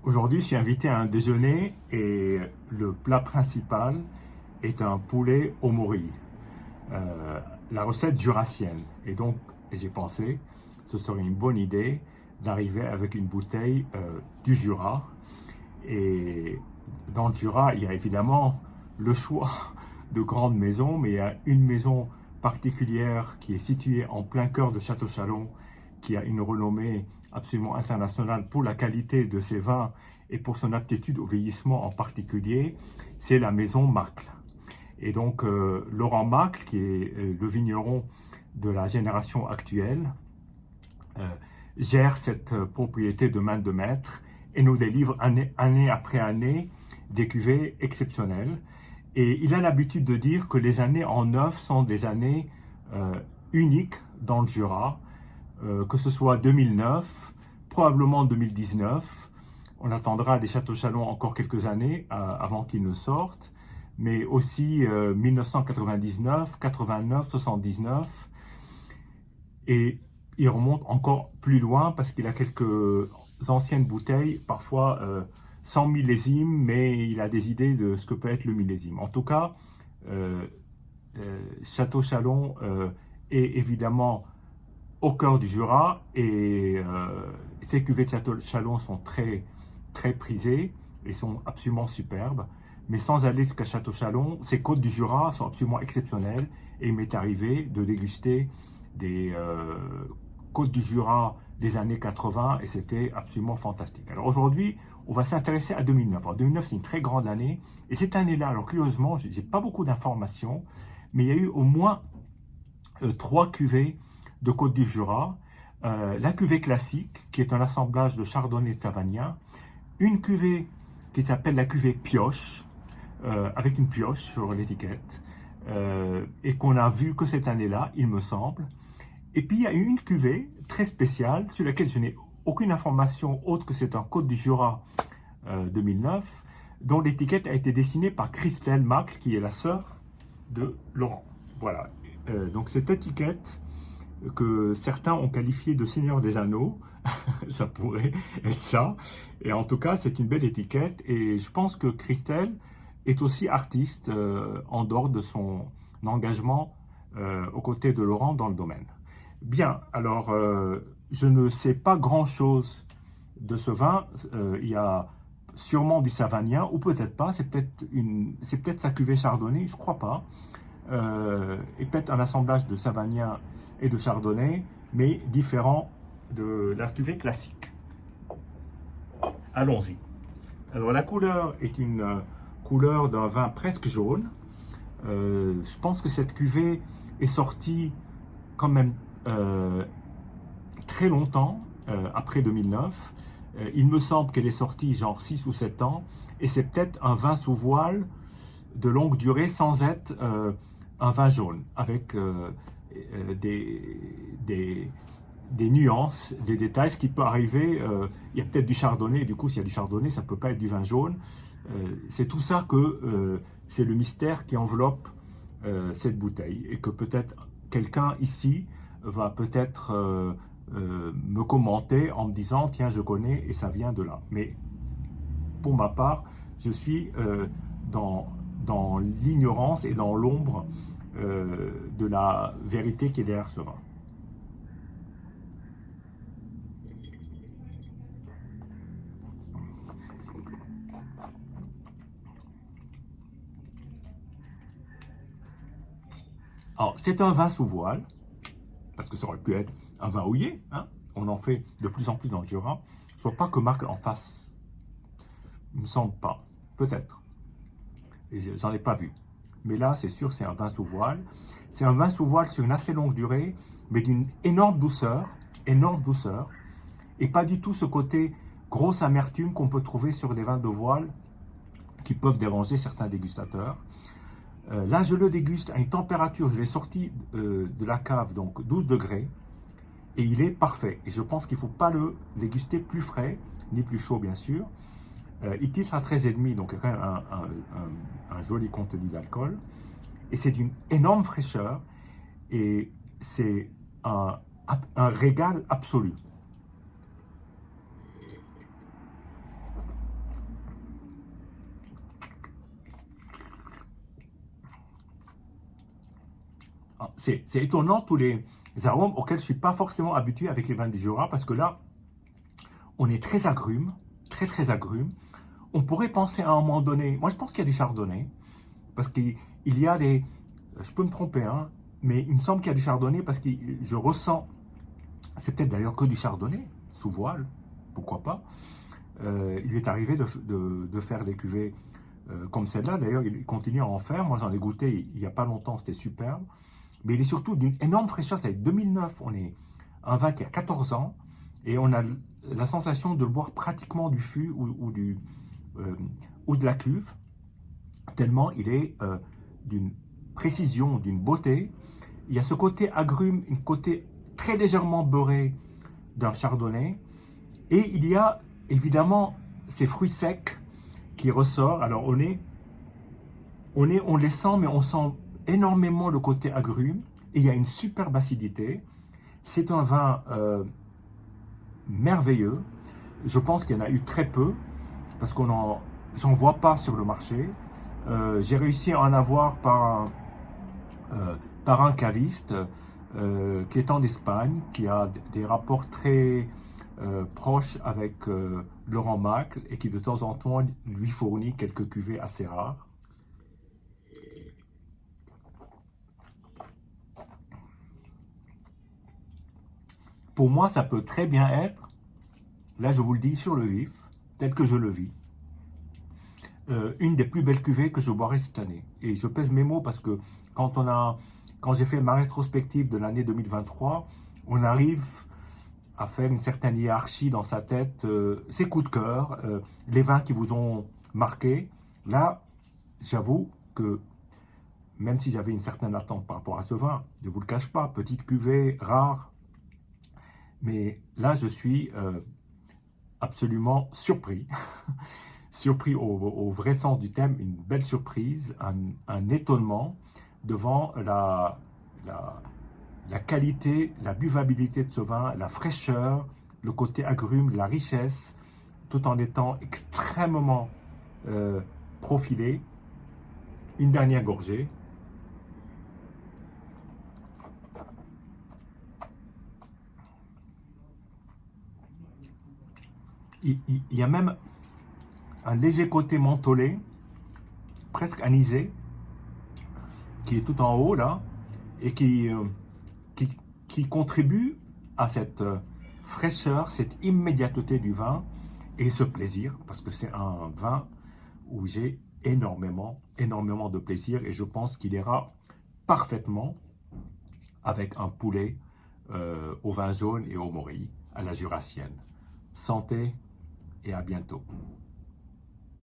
Aujourd'hui, je suis invité à un déjeuner et le plat principal est un poulet au mori, euh, la recette jurassienne. Et donc, j'ai pensé, ce serait une bonne idée d'arriver avec une bouteille du Jura. Et dans le Jura, il y a évidemment le choix de grandes maisons, mais il y a une maison particulière qui est située en plein cœur de Château-Chalon, qui a une renommée absolument internationale pour la qualité de ses vins et pour son aptitude au vieillissement en particulier, c'est la maison Macle. Et donc Laurent Macle, qui est le vigneron de la génération actuelle, euh, gère cette propriété de main de maître et nous délivre année après année des cuvées exceptionnelles. Et il a l'habitude de dire que les années en neuf sont des années uniques dans le Jura, que ce soit 2009, probablement 2019. On attendra des Châteaux Chalon encore quelques années avant qu'ils ne sortent, mais aussi 1999, 89, 79. Et il remonte encore plus loin parce qu'il a quelques anciennes bouteilles, parfois sans millésime, mais il a des idées de ce que peut être le millésime. En tout cas, euh, Château Chalon est évidemment au cœur du Jura et ces cuvées de Château Chalon sont très prisées et sont absolument superbes. Mais sans aller jusqu'à Château Chalon, ces côtes du Jura sont absolument exceptionnelles et il m'est arrivé de déguster des côtes du Jura des années 80 et c'était absolument fantastique. Alors aujourd'hui, on va s'intéresser à 2009. Alors 2009, c'est une très grande année et cette année-là, alors curieusement, je n'ai pas beaucoup d'informations, mais il y a eu au moins 3 cuvées de Côte du Jura, la cuvée classique, qui est un assemblage de chardonnay et de savagnin, une cuvée qui s'appelle la cuvée pioche, avec une pioche sur l'étiquette, et qu'on a vu que cette année-là, il me semble. Et puis il y a une cuvée très spéciale, sur laquelle je n'ai aucune information autre que c'est un Côte du Jura 2009, dont l'étiquette a été dessinée par Christelle Macle, qui est la sœur de Laurent. Voilà. Donc cette étiquette que certains ont qualifié de Seigneur des Anneaux, ça pourrait être ça. Et en tout cas, c'est une belle étiquette. Et je pense que Christelle est aussi artiste en dehors de son engagement aux côtés de Laurent dans le domaine. Bien, alors je ne sais pas grand-chose de ce vin. Il y a sûrement du savagnin, ou peut-être pas. C'est peut-être sa cuvée chardonnay, je crois pas. Et peut-être un assemblage de savagnin et de chardonnay, mais différent de la cuvée classique. Allons-y. Alors la couleur est une couleur d'un vin presque jaune. Je pense que cette cuvée est sortie quand même très longtemps, après 2009. Il me semble qu'elle est sortie genre 6 ou 7 ans, et c'est peut-être un vin sous voile de longue durée sans être un vin jaune, avec des nuances, des détails, ce qui peut arriver. Il y a peut-être du chardonnay, et du coup, s'il y a du chardonnay, ça ne peut pas être du vin jaune. C'est tout ça que c'est le mystère qui enveloppe cette bouteille, et que peut-être quelqu'un ici va peut-être me commenter en me disant tiens, je connais et ça vient de là. Mais pour ma part, je suis dans l'ignorance et dans l'ombre de la vérité qui est derrière ce vin. Alors, c'est un vin sous voile, parce que ça aurait pu être un vin houillé, hein. On en fait de plus en plus dans le Jura. Je ne vois pas que Marc en fasse. Il ne me semble pas. Peut-être. J'en ai pas vu. Mais là, c'est sûr, c'est un vin sous voile. C'est un vin sous voile sur une assez longue durée, mais d'une énorme douceur, et pas du tout ce côté grosse amertume qu'on peut trouver sur des vins de voile qui peuvent déranger certains dégustateurs. Là, je le déguste à une température, je l'ai sorti de la cave, donc 12 degrés, et il est parfait. Et je pense qu'il ne faut pas le déguster plus frais, ni plus chaud, bien sûr. Il titre à 13,5, donc il y a quand même un joli contenu d'alcool. Et c'est d'une énorme fraîcheur, et c'est un régal absolu. c'est étonnant tous les arômes auxquels je ne suis pas forcément habitué avec les vins du Jura, parce que là, on est très agrumes, très très agrumes. On pourrait penser à un moment donné, moi je pense qu'il y a du chardonnay, parce qu'il y a des, je peux me tromper, hein, mais il me semble qu'il y a du chardonnay, parce que je ressens, c'est peut-être d'ailleurs que du chardonnay, sous voile, pourquoi pas. Il lui est arrivé de faire des cuvées comme celle-là, d'ailleurs il continue à en faire, moi j'en ai goûté il n'y a pas longtemps, c'était superbe, mais il est surtout d'une énorme fraîcheur, c'est 2009, on est un vin qui a 14 ans, et on a la sensation de le boire pratiquement du fût ou de la cuve, tellement il est d'une précision, d'une beauté. Il y a ce côté agrume, un côté très légèrement beurré d'un chardonnay, et il y a évidemment ces fruits secs qui ressortent. Alors on les sent, mais on sent énormément le côté agrume, et il y a une superbe acidité. C'est un vin merveilleux. Je pense qu'il y en a eu très peu, parce j'en vois pas sur le marché. J'ai réussi à en avoir par un caviste qui est en Espagne, qui a des rapports très proches avec Laurent Macle, et qui de temps en temps lui fournit quelques cuvées assez rares. Pour moi, ça peut très bien être, là je vous le dis sur le vif, tel que je le vis, une des plus belles cuvées que je boirai cette année. Et je pèse mes mots, parce que quand j'ai fait ma rétrospective de l'année 2023, on arrive à faire une certaine hiérarchie dans sa tête, ses coups de cœur, les vins qui vous ont marqué. Là, j'avoue que même si j'avais une certaine attente par rapport à ce vin, je ne vous le cache pas, petite cuvée, rare, mais là je suis absolument surpris, surpris au vrai sens du terme, une belle surprise, un étonnement devant la qualité, la buvabilité de ce vin, la fraîcheur, le côté agrume, la richesse, tout en étant extrêmement profilé. Une dernière gorgée. Il y a même un léger côté mentholé, presque anisé, qui est tout en haut là, et qui contribue à cette fraîcheur, cette immédiateté du vin, et ce plaisir, parce que c'est un vin où j'ai énormément de plaisir, et je pense qu'il ira parfaitement avec un poulet au vin jaune et au mori, à la jurassienne. Santé et à bientôt.